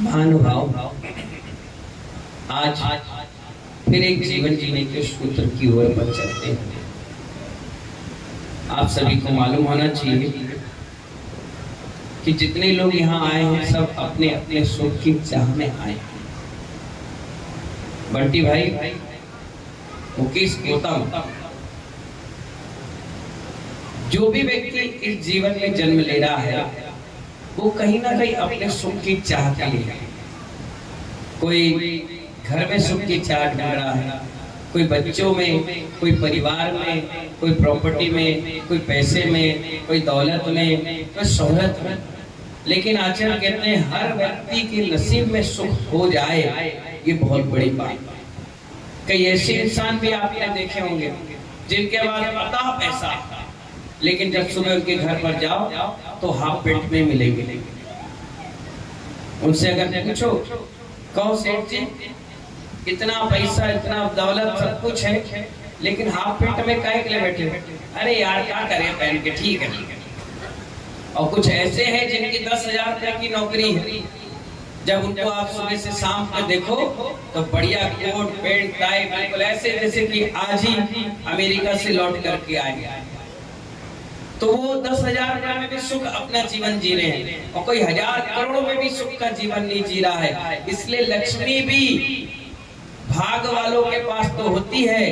महानुभाव, आज फिर एक जीवन जीने के सूत्र की ओर बढ़ चलते हैं। आप सभी को मालूम होना चाहिए कि जितने लोग यहाँ आए हैं सब अपने अपने सुख की चाह में आए हैं। बंटी भाई, मुकेश, गौतम, जो भी व्यक्ति इस जीवन में जन्म ले रहा है वो कहीं ना कहीं अपने सुख की चाह के लिए, कोई घर में सुख की चाह ढूंढ रहा है, कोई बच्चों में, कोई परिवार में, कोई प्रॉपर्टी में, कोई पैसे में, कोई दौलत में, कोई शोहरत में। लेकिन आचार्य कहते हैं हर व्यक्ति के नसीब में सुख हो जाए, ये बहुत बड़ी बात है। कई ऐसे इंसान भी आपने देखे होंगे जिनके पास अथाह पैसा, लेकिन जब सुबह उनके घर पर जाओ तो हाफ पेट में मिलेंगे। उनसे अगर पूछो, कहो सेठ जी इतना पैसा, इतना दौलत, सब कुछ है, लेकिन हाफ पेट में काहे के लिए बैठे? अरे यार क्या करें, पहन के ठीक है। और कुछ ऐसे हैं जिनकी 10,000 रुपए की नौकरी है, जब उनको आप सुबह से शाम तक देखो तो बढ़िया कोट पैंट टाई, बिल्कुल ऐसे जैसे कि आज ही अमेरिका से लौट करके आए। तो वो 10,000 रुपए में भी सुख अपना जीवन जी रहे हैं, और कोई 1,000 करोड़ में भी सुख का जीवन नहीं जी रहा है। इसलिए लक्ष्मी भी भाग वालों के पास तो होती है,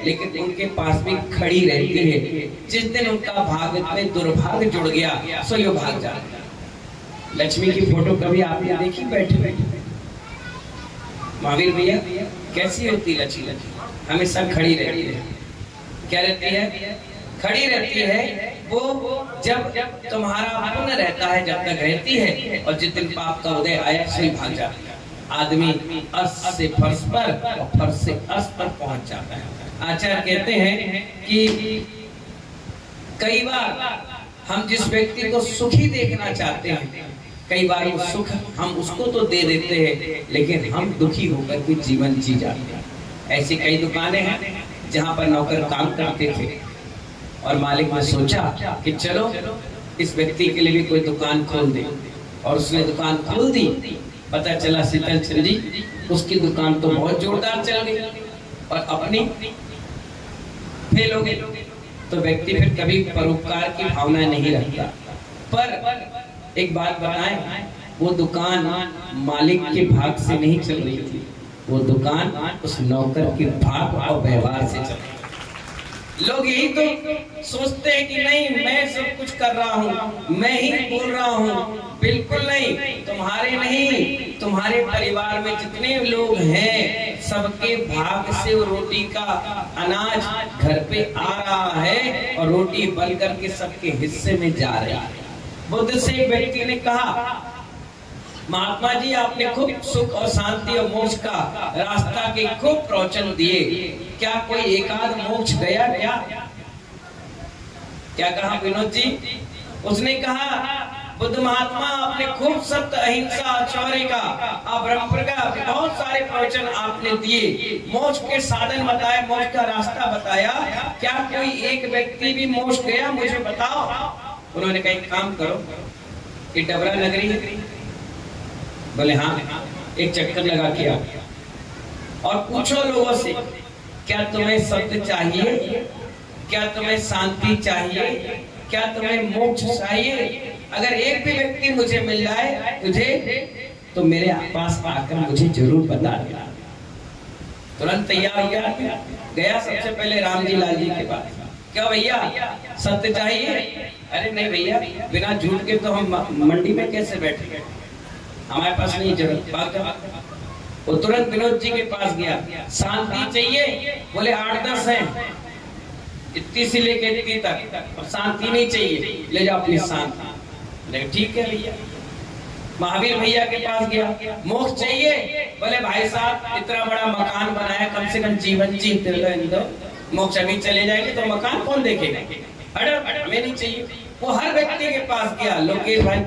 लेकिन उनके पास भी खड़ी रहती है। जिस दिन उनका भाग में दुर्भाग्य जुड़ गया सो यो भाग जाता। लक्ष्मी की फोटो कभी आपने देखी बैठे बैठे? महावीर भैया, कैसी होती लक्ष्मी? हमेशा खड़ी रहती है। क्या रहती है? खड़ी रहती है। वो जब तुम्हारा पुण्य रहता है जब तक रहती है, और जिस दिन पाप का उदय आया सही भाग जाती है। आदमी अर्श से फर्श पर और फर्श से अर्श पर पहुंच जाता है। आचार्य कहते हैं कि कई बार हम जिस व्यक्ति को सुखी देखना चाहते हैं, कई बार वो सुख हम उसको तो दे देते हैं, लेकिन हम दुखी होकर भी जीवन जी जाते हैं। ऐसी कई दुकानें हैं जहां पर नौकर काम करते थे, और मालिक ने सोचा कि चलो इस व्यक्ति के लिए भी कोई दुकान खोल दे, और उसने दुकान खोल दी। पता चला शीतल चंद जी उसकी दुकान तो बहुत जोरदार चल गई और अपनी फेल हो गई। तो व्यक्ति फिर कभी परोपकार की भावना नहीं रखता। पर एक बात बताएं, वो दुकान मालिक के भाग से नहीं चल रही थी, वो दुकान उस नौकर के भाग और व्यवहार से चल रही थी। लोग यही तो सोचते हैं कि नहीं मैं सब कुछ कर रहा हूँ, मैं ही बोल रहा हूँ। बिल्कुल नहीं, तुम्हारे नहीं, तुम्हारे परिवार में जितने लोग हैं सबके भाग से वो रोटी का अनाज घर पे आ रहा है, और रोटी बन करके सबके हिस्से में जा रही है। बुद्ध से एक व्यक्ति ने कहा, महात्मा जी आपने खूब सुख और शांति और मोक्ष का रास्ता के खूब प्रवचन दिए, क्या कोई एकाध मोक्ष गया क्या? क्या कहा विनोद जी? उसने कहा, बुद्ध महात्मा आपने खूब सत्य, अहिंसा, शौर्य का, ब्रह्म का बहुत सारे प्रवचन आपने दिए, मोक्ष के साधन बताए, मोक्ष का रास्ता बताया, क्या कोई एक व्यक्ति भी मोक्ष गया? मुझे बताओ। उन्होंने कहा एक काम करो, ये डबरा नगरी है, बोले हाँ, एक चक्कर लगा के आओ और पूछो लोगों से, क्या तुम्हें सत्य चाहिए? क्या तुम्हें शांति चाहिए? क्या तुम्हें मोक्ष चाहिए? अगर एक भी व्यक्ति मुझे मिल जाए तुझे, तो मेरे पास आकर मुझे जरूर बता देना। तुरंत तैयार हो गया सबसे पहले राम जी लाल जी के पास। क्या भैया सत्य चाहिए? अरे नहीं भैया, बिना झूठ के तो हम मंडी में कैसे बैठे, हमारे पास नहीं जरूरत। वो तुरंत विनोद जी के पास गया, शांति चाहिए? बोले 8-10 हैं, इतनी से लेके इतनी तक, और शांति नहीं चाहिए, ले जाओ अपनी शांति। ठीक है भैया। महावीर भैया के पास गया, मोक्ष चाहिए? बोले भाई साहब इतना बड़ा मकान बनाया, कम से कम जीवन जीते दो, मोक्ष अभी चले जाएंगे तो मकान कौन देखेगा? अरे हमें नहीं चाहिए। वो हर व्यक्ति के पास गया। लोकेश भाई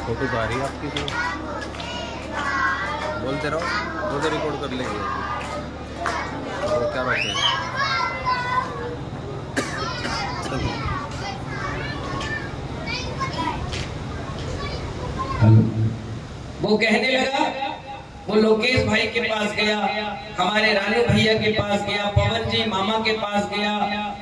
फोटो आ रही है आपकी? बोलते रहो, वो तो रिकॉर्ड कर लेंगे। और क्या बात है? वो कहने लगा, वो लोकेश भाई के पास गया, हमारे रानू भैया के पास गया, पवन जी मामा के पास गया,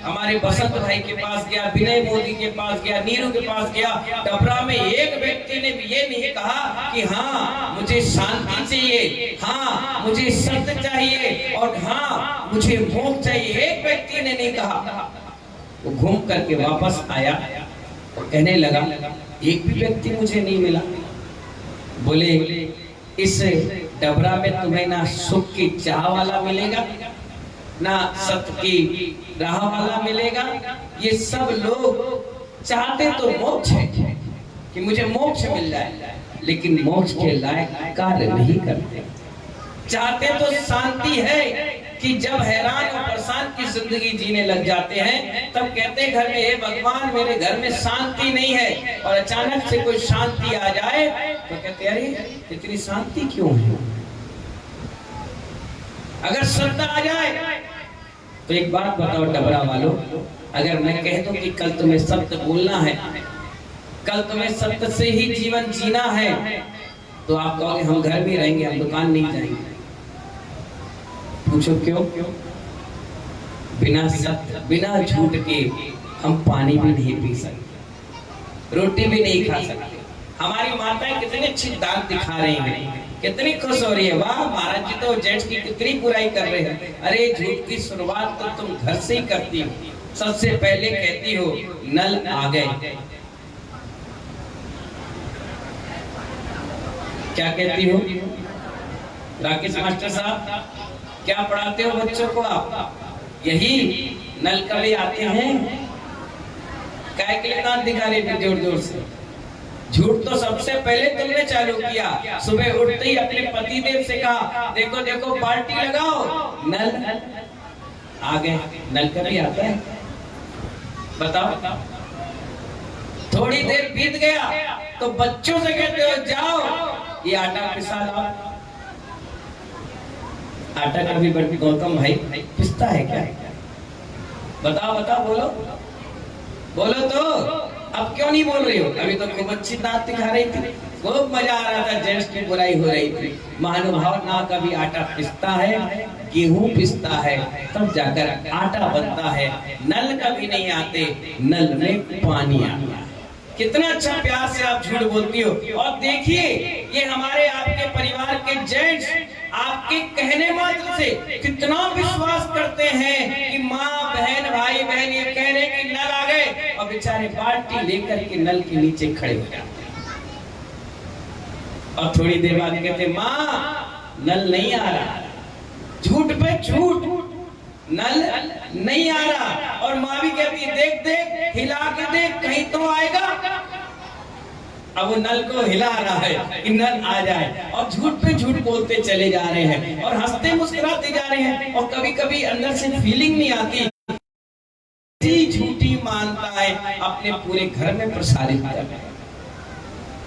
हमारे बसंत भाई के पास गया, विनय मोदी के पास गया, नीरू के पास गया। डबरा में एक व्यक्ति ने भी ये नहीं कहा कि हाँ मुझे शांति चाहिए, हाँ मुझे सत्य चाहिए और हाँ मुझे मोक्ष चाहिए। एक व्यक्ति ने नहीं कहा। वो घूम करके वापस आया और कहने लगा, एक भी व्यक्ति मुझे नहीं मिला। बोले, इस डबरा में तुम्हें ना सुख की चाह वाला मिलेगा, ना सत्य की राह वाला मिलेगा। ये सब लोग चाहते तो मोक्ष है कि मुझे मोक्ष मिल जाए, लेकिन मोक्ष के लायक कार्य नहीं करते। चाहते तो शांति है कि जब हैरान और परेशान की जिंदगी जीने लग जाते हैं तब कहते हैं घर में, हे भगवान मेरे घर में शांति नहीं है, और अचानक से कोई शांति आ जाए तो कहते हैं, अरे इतनी शांति क्यों है? अगर श्रद्धा आ जाए तो एक बात बताओ डबरा वालों, अगर मैं कह दूं कि कल तुम्हें सत्य बोलना है, कल तुम्हें सत्य से ही जीवन जीना है, तो आप कहोगे हम घर में रहेंगे, हम दुकान नहीं जाएंगे। पूछो क्यों? बिना सत्य, बिना झूठ के हम पानी भी नहीं पी सकते, रोटी भी नहीं खा सकते। हमारी माताएं कितनी अच्छी दांत दिखा रही हैं, कितनी खुश हो रही है, वाह महाराज जी तो जेंट्स की कितनी बुराई कर रहे हैं। अरे झूठ की शुरुआत तो तुम घर से ही करती हो। सबसे पहले कहती हो नल आ गए, क्या कहती हो? राकेश मास्टर साहब क्या पढ़ाते हो बच्चों को आप? यही नल कभी आते हैं, काय के लिए दांत दिखा रहे थे जोर जोर से? झूठ तो सबसे पहले तुमने चालू किया। सुबह उठते ही अपने पति देव से कहा, देखो देखो पार्टी लगाओ, नल आ गए। नल कभी आता है? बताओ। थोड़ी देर बीत गया तो बच्चों से कहते हो, जाओ ये आटा पिसा लाओ। आटा कभी गौतम भाई पिसता है क्या? बताओ बताओ, बोलो बोलो तो। अब क्यों नहीं बोल रही हो? अभी तो खूब अच्छी दांत दिखा रही थी, खूब मजा आ रहा था, जेंट्स की बुराई हो रही थी। महानुभाव ना कभी आटा पिसता है, गेहूं पिसता है, तब जाकर आटा बनता है। नल कभी नहीं आते, नल में पानी आता है। कितना अच्छा प्यार से आप झूठ बोलती हो। और देखिए ये हमारे आपके परिवार के जेंट्स आपके कहने मात्र से कितना विश्वास करते हैं कि माँ बहन भाई बहन ये कह रहे कि नल आ गए, और बेचारे बाल्टी लेकर के नल के नीचे खड़े हो जाते हैं। और थोड़ी देर बाद कहते, माँ नल नहीं आ रहा। झूठ पे झूठ, नल नहीं आ रहा। और माँ भी कहती है, देख देख हिला के देख कहीं तो आएगा। अब वो नल को हिला रहा है कि नल आ जाए, और झूठ पे झूठ बोलते चले जा रहे हैं और हंसते मुस्कुराते जा रहे हैं। और कभी कभी अंदर से फीलिंग नहीं आती, झूठी मानता है अपने पूरे घर में प्रसारित कर रहे हैं।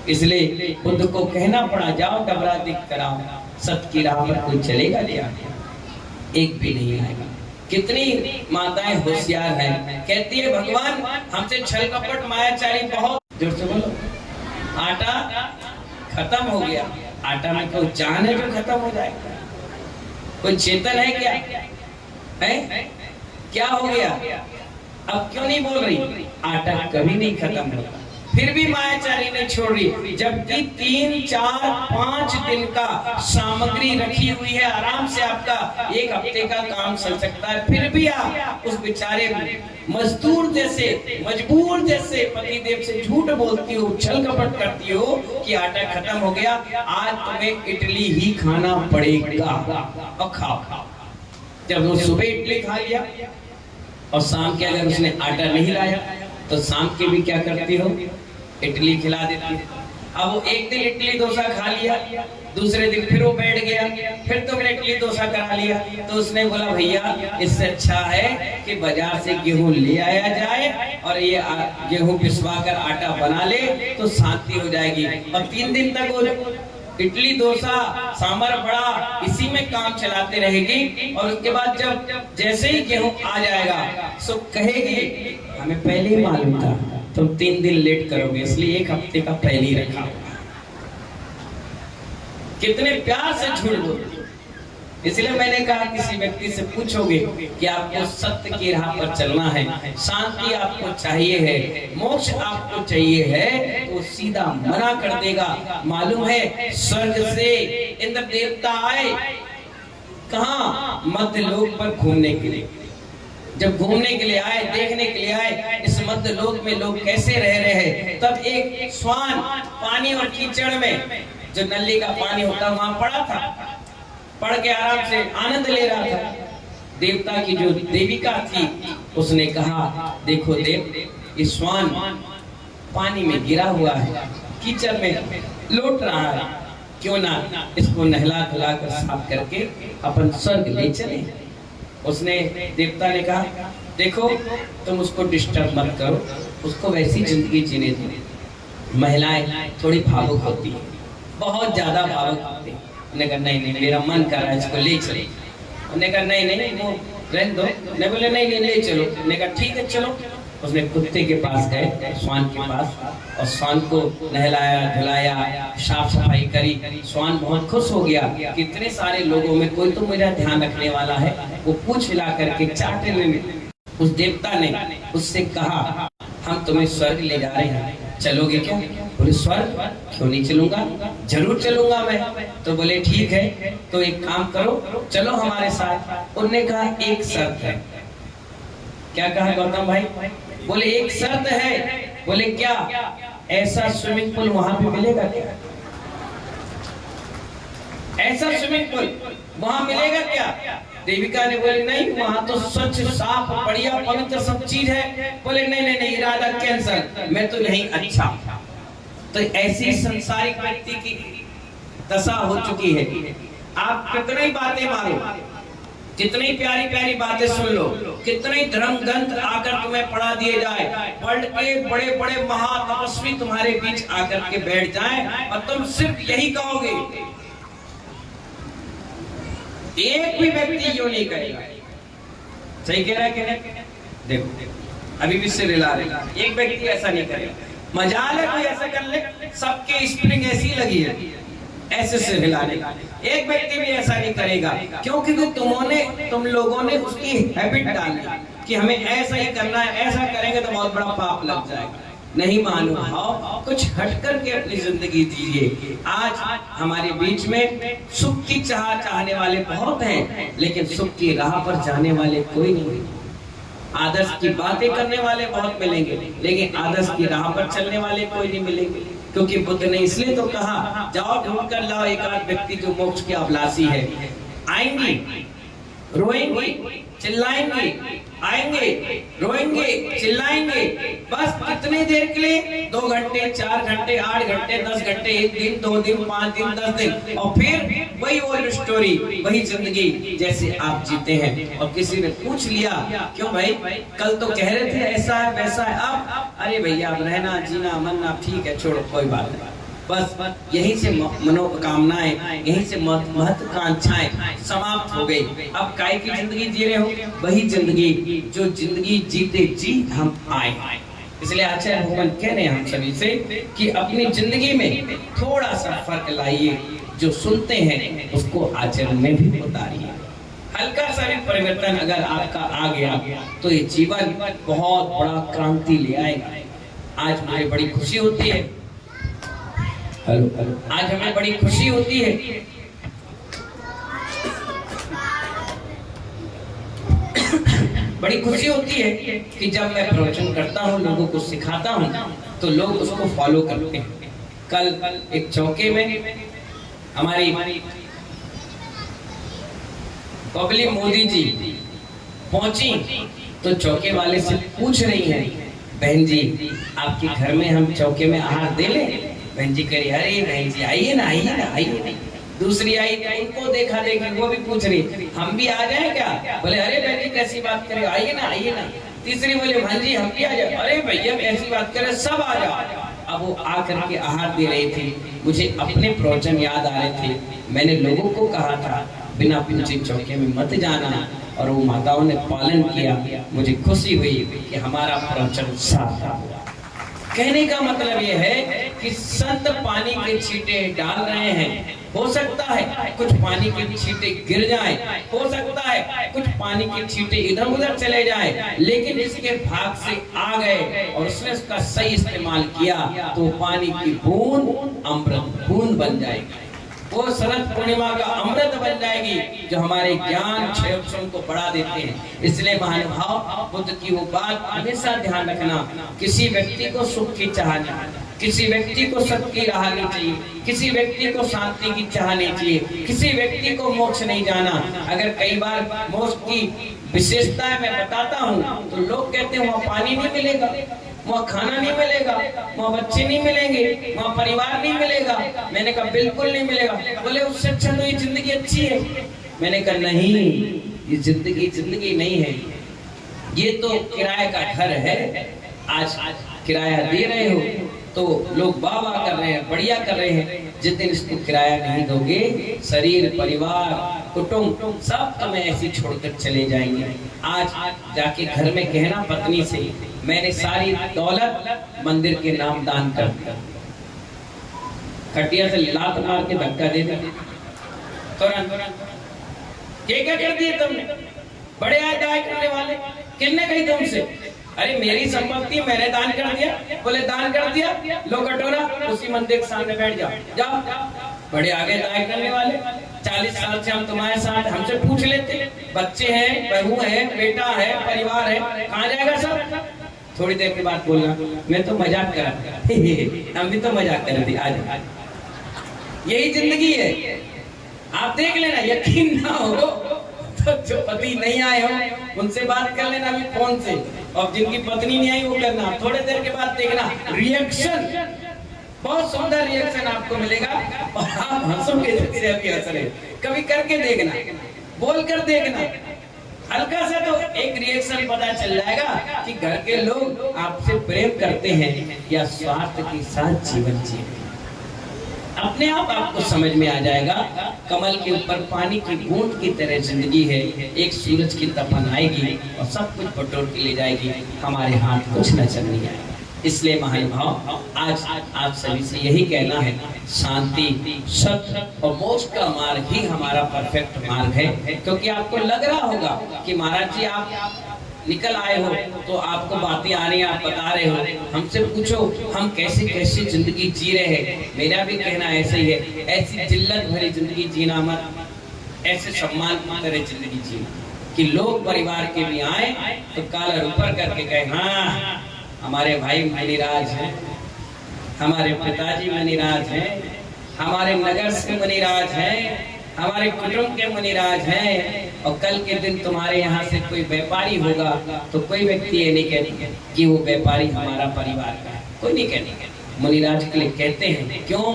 इसलिए बुद्ध को कहना पड़ा, जाओ डबरा दिख कराओ, सत्य की राह पर कोई चलेगा क्या? एक भी नहीं आएगा। कितनी माताएं होशियार हैं, कहती है भगवान हमसे छल कपट मायाचारी बहुत। जोर से बोलो। आटा खत्म हो गया, आटा में कोई जान है जो खत्म हो जाएगा? कोई चेतन है क्या? है क्या हो गया? अब क्यों नहीं बोल रही? आटा कभी नहीं खत्म होता। फिर भी मायाचारी नहीं छोड़ रही, जबकि 3, 4, 5 दिन का सामग्री रखी हुई है, आराम से आपका 1 हफ्ते का काम चल सकता है। फिर भी आप उस बेचारे मजदूर जैसे, मजबूर जैसे पतिदेव से झूठ बोलती हो, छल कपट करती हो कि आटा खत्म हो गया, आज तुम्हें इडली ही खाना पड़ेगा। और खाओ। जब वो सुबह इडली खा लिया और शाम के अगर उसने आटा नहीं लाया तो शाम के भी क्या करती हो? इडली खिला देती है। अब वो एक दिन इडली डोसा खा लिया, दूसरे दिन फिर वो बैठ गया, फिर तुमने इडली डोसा करा लिया, तो उसने बोला भैया इससे अच्छा है कि बाजार से गेहूं ले आया जाए और ये गेहूं पिसवा कर आटा बना ले तो शांति हो जाएगी। और 3 दिन तक वो इडली डोसा सांभर बड़ा इसी में काम चलाते रहेगी, और उसके बाद जब जैसे ही गेहूं आ जाएगा सो कहेगी हमें पहले ही मालूम था तुम 3 दिन लेट करोगे, इसलिए 1 हफ्ते का पहले ही रखा। कितने प्यार से झूठ बोलती। इसलिए मैंने कहा किसी व्यक्ति से पूछोगे कि आपको सत्य की राह पर चलना है, शांति आपको चाहिए है, मोक्ष आपको चाहिए है, तो सीधा मना कर देगा। मालूम है स्वर्ग से इंद्र देवता आए कहाँ? मध्य लोक पर घूमने के लिए। जब घूमने के लिए आए, देखने के लिए आए इस मध्य लोक में लोग कैसे रह रहे हैं, तब एक श्वान पानी और कीचड़ में जो नली का पानी होता वहां पड़ा था, पढ़ के आराम से आनंद ले रहा था। देवता की जो देविका थी उसने कहा देखो देव, ये श्वान पानी में गिरा हुआ है, कीचड़ में लौट रहा है, क्यों ना इसको नहला धुला कर साफ करके अपन स्वर्ग ले चले। उसने देवता ने कहा देखो तुम उसको डिस्टर्ब मत करो, उसको वैसी जिंदगी जीने दो। महिलाएं थोड़ी भावुक होती है, बहुत ज्यादा भावुक होती है। उन्होंने कहा नहीं मेरा मन कर रहा है इसको ले चलो। उन्होंने कहा नहीं वो रहने दो। नहीं बोले नहीं ले चलो। उन्होंने कहा ठीक है चलो। उसने कुत्ते के पास गए, श्वान के पास, और श्वान को नहलाया धुलाया, साफ सफाई करी। श्वान बहुत खुश हो गया कि इतने सारे लोगों में कोई तो मेरा ध्यान रखने वाला है। वो पूंछ हिला करके चाटे में उस देवता ने उससे कहा हम तुम्हें स्वर्ग ले जा रहे हैं, चलोगे क्या? बोले स्वर्ग क्यों नहीं चलूंगा, जरूर चलूंगा मैं। तो बोले ठीक है तो एक काम करो, चलो हमारे साथ। उन्होंने कहा एक शर्त है। क्या कहा गौतम भाई? बोले एक शर्त है। बोले क्या? ऐसा स्विमिंग पूल वहां पे मिलेगा क्या? ऐसा स्विमिंग पूल वहां मिलेगा क्या? देविका ने बोले नहीं, वहां तो स्वच्छ साफ बढ़िया पवित्र सब चीज है। बोले नहीं इरादा कैंसल, मैं तो नहीं अच्छा। तो ऐसी संसारिक व्यक्ति की दशा हो चुकी है। आप कितनी बातें मारो, कितनी प्यारी प्यारी बातें सुन लो, कितने धर्म ग्रंथ आकर तुम्हें पढ़ा दिए जाए, वर्ल्ड के बड़े बड़े महातपस्वी तुम्हारे बीच आकर के बैठ जाएं और तुम सिर्फ यही कहोगे, एक भी व्यक्ति यूं नहीं करेगा। सही कह रहा है कि नहीं? देखो अभी भी सिर हिला रहे, एक व्यक्ति ऐसा नहीं करेगा। मजाल है कोई ऐसा कर ले, सबके स्प्रिंग ऐसी लगी है ऐसे सिर हिलाने का। एक व्यक्ति भी ऐसा नहीं करेगा, क्योंकि तुम लोगों ने उसकी हैबिट डाली कि हमें ऐसा ही करना है, ऐसा करेंगे तो बहुत बड़ा पाप लग जाएगा। नहीं मानो भाव, कुछ हट करके अपनी जिंदगी जिए। आज हमारे बीच में सुख की चाहने वाले बहुत हैं, लेकिन सुख की राह पर जाने वाले कोई नहीं। आदर्श की बातें करने वाले बहुत मिलेंगे, लेकिन आदर्श की राह पर चलने वाले कोई नहीं मिलेंगे। क्योंकि बुद्ध ने इसलिए तो कहा जाओ ढूंढ कर लाओ एक आध व्यक्ति जो मोक्ष के अभिलाषी है। आएंगे, रोएंगे, चिल्लाएंगे, आएंगे, रोएंगे, चिल्लाएंगे, बस कितने देर के लिए? 2 घंटे, 4 घंटे, 8 घंटे, 10 घंटे, 1 दिन, 2 दिन, 5 दिन, 10 दिन, और फिर वही ओल्ड स्टोरी, वही जिंदगी जैसे आप जीते हैं। और किसी ने पूछ लिया क्यों भाई, कल तो कह रहे थे ऐसा है वैसा है, अब अरे भैया अब रहना जीना मरना ठीक है, छोड़ो कोई बात नहीं। बस यहीं से मनोकामनाएं, यहीं से महत्वाकांक्षाएं समाप्त हो गई। अब काय की जिंदगी जी रहे हो? वही जिंदगी जो जिंदगी जीते जी हम आए। इसलिए आचार्य भगवान कह रहे हैं हम सभी से कि अपनी जिंदगी में थोड़ा सा फर्क लाइए, जो सुनते हैं उसको आचरण में भी उतारिए। हल्का सा भी परिवर्तन अगर आपका आ गया तो ये जीवन बहुत बड़ा क्रांति ले आएगा। आज मुझे बड़ी खुशी होती है, आज हमें बड़ी खुशी होती है बड़ी खुशी होती है कि जब मैं प्रवचन करता हूँ, लोगों को सिखाता हूँ, तो लोग उसको फॉलो करते हैं। कल एक चौके में हमारी बबली मोदी जी पहुंची, तो चौके वाले से पूछ रही हैं बहन जी आपके घर में हम चौके में आहार दे लें? बहन जी कह रही अरे बहन जी आइए ना आइए ना आइए ना। दूसरी आई, उनको देखा देखी वो भी पूछ रही हम भी आ जाए क्या? बोले अरे बहन जी कैसी बात करे, आइए ना आइए ना। तीसरी बोले भाई जी हम भी आ जाए, अरे भैया ऐसी बात करे सब आ जाओ। अब वो आकर के आहार दे रही थी। मुझे अपने प्रवचन याद आ रहे थे। मैंने लोगों को कहा था बिना पूछे चौके में मत जाना, और वो माताओं ने पालन किया। मुझे खुशी हुई कि हमारा प्रवचन सार्थक हुआ। कहने का मतलब ये है कि संत पानी के छींटे डाल रहे हैं। हो सकता है कुछ पानी के छींटे गिर जाएं, हो सकता है कुछ पानी के छींटे इधर उधर चले जाएं, लेकिन जिसके भाग से आ गए और उसने उसका सही इस्तेमाल किया तो पानी की बूंद अमृत बूंद बन जाएगी। वो शरद पूर्णिमा का अमृत बन जाएगी जो हमारे ज्ञान क्षयोक्षम को बढ़ा देते हैं। इसलिए महानुभाव बुद्ध की वो बात हमेशा ध्यान रखना, किसी व्यक्ति को सुख की चाह नहीं, किसी व्यक्ति को सत्य की राह नहीं चाहिए, किसी व्यक्ति को शांति की चाह नहीं चाहिए, किसी व्यक्ति को मोक्ष नहीं जाना। अगर कई बार मोक्ष की विशेषताएं मैं बताता हूँ तो लोग कहते हैं वहाँ पानी नहीं मिलेगा, वहाँ खाना नहीं मिलेगा, वहाँ बच्चे नहीं मिलेंगे, वहाँ परिवार नहीं मिलेगा। मैंने कहा बिल्कुल नहीं मिलेगा। बोले उससे अच्छा तो ये जिंदगी अच्छी है। मैंने कहा नहीं, ये जिंदगी नहीं है, ये तो किराए का घर है। आज किराया दे रहे हो तो लोग वाह वाह कर रहे हैं, बढ़िया कर रहे हैं। जिस दिन इसको किराया नहीं दोगे, शरीर परिवार कुटुंब सब तुम्हें ऐसे छोड़कर चले जाएंगे। आज जाके घर में कहना पत्नी से, मैंने सारी दौलत मंदिर के नाम दान कर दिया। खटिया से लात मार के धक्का दे दिया तुरंत। क्या कर दिए तुमने? बड़े आदाय करने वाले, किसने कही तुमसे? अरे मेरी संपत्ति मैंने दान कर दिया। बोले दान कर दिया, लो कटोरा उसी मंदिर के सामने बैठ जाओ, जाओ। बड़े आगे दाय करने वाले। 40 साल से हम तुम्हारे साथ, हमसे पूछ लेते, बच्चे हैं, बहू है, बेटा है, परिवार है, कहाँ जाएगा सब? थोड़ी देर के बाद बोलना मैं तो मजाक कर रहा हम भी तो मजाक कर रहे थे। आज यही जिंदगी है। आप देख लेना, यकीन ना हो तो जो पति नहीं आए हो उनसे बात कर लेना अभी फोन से, और जिनकी पत्नी नहीं आई वो करना। थोड़ी देर के बाद देखना रिएक्शन, बहुत सुंदर रिएक्शन आपको मिलेगा और आप हंसोगे जैसे अभी हंस रहे। कभी करके देखना, बोल कर देखना, हल्का सा तो एक रिएक्शन पता चल जाएगा कि घर के लोग आपसे प्रेम करते हैं या स्वार्थ के साथ जीवन जीते। अपने आप आपको समझ में आ जाएगा। कमल के ऊपर पानी की बूंद की तरह जिंदगी है। एक सूरज की तपन आएगी और सब कुछ बटोर के ले जाएगी, हमारे हाथ कुछ नजर नहीं आएगा। इसलिए महानुभाव आज आप सभी से यही कहना है, शांति सत्य और मोक्ष का मार्ग ही हमारा परफेक्ट मार्ग है। क्योंकि आपको लग रहा होगा कि महाराज जी आप निकल आए हो तो आपको बातें आ रही हैं, आप बता रहे हो, हमसे पूछो हम कैसे कैसे जिंदगी जी रहे हैं। मेरा भी कहना ऐसे ही है, ऐसी जिल्लत भरी जिंदगी जीना मत, ऐसे सम्मान की तरह जिंदगी जीना कि लोग परिवार के भी आए तो कालर ऊपर करके कहे हाँ हमारे भाई मणिराज हैं, हमारे पिताजी मणिराज हैं, हमारे नगर से मणिराज हैं, हमारे कुटुंब के मणिराज हैं। और कल के दिन तुम्हारे यहाँ से कोई व्यापारी होगा तो कोई व्यक्ति ये नहीं कहते कि वो व्यापारी हमारा परिवार का है, कोई नहीं कहते। मणिराज के लिए कहते हैं, क्यों?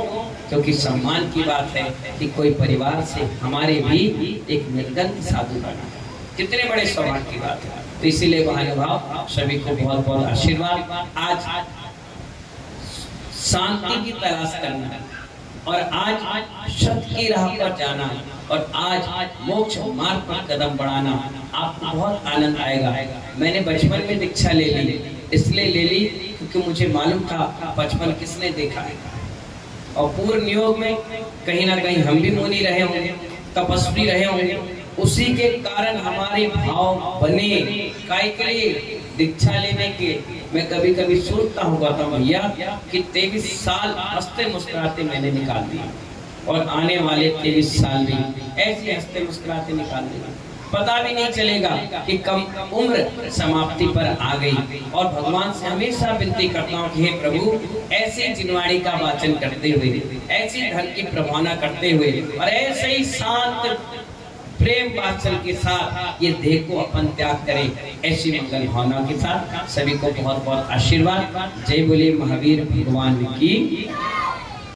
क्योंकि सम्मान की बात है कि कोई परिवार से हमारे भी एक निर्गंध साधु बना, कितने बड़े सौभाग्य की बात है। तो इसीलिए महानुभाव सभी को बहुत बहुत आशीर्वाद। आज शांति की तलाश करना और आज सत्य की राह पर जाना और आज मोक्ष मार्ग पर कदम बढ़ाना, आपको बहुत आनंद आएगा। मैंने बचपन में दीक्षा ले ली, इसलिए ले ली क्योंकि मुझे मालूम था बचपन किसने देखा है। और पूर्व नियोग में कहीं ना कहीं हम भी मुनि रहे होंगे, तपस्वी रहे होंगे, उसी के कारण हमारे भाव बने। काय के लिए? दीक्षा लेने के। मैं कभी कभी सोचता होगा था भैया कि 23 साल हंसते मुस्कुराते मैंने निकाल दिया और आने वाले 23 साल भी ऐसे हंसते मुस्कुराते निकाल देगा, पता भी नहीं चलेगा कि कम उम्र समाप्ति पर आ गई। और भगवान से हमेशा विनती करता हूँ कि हे प्रभु, ऐसे जिनवाणी का वाचन करते हुए, ऐसी धन की प्रभावना करते हुए और ऐसे ही शांत प्रेम वात्सल के साथ ये देह को अपन त्याग करें, ऐसी मंगल भावना के साथ सभी को बहुत बहुत आशीर्वाद। जय बोले महावीर भगवान की।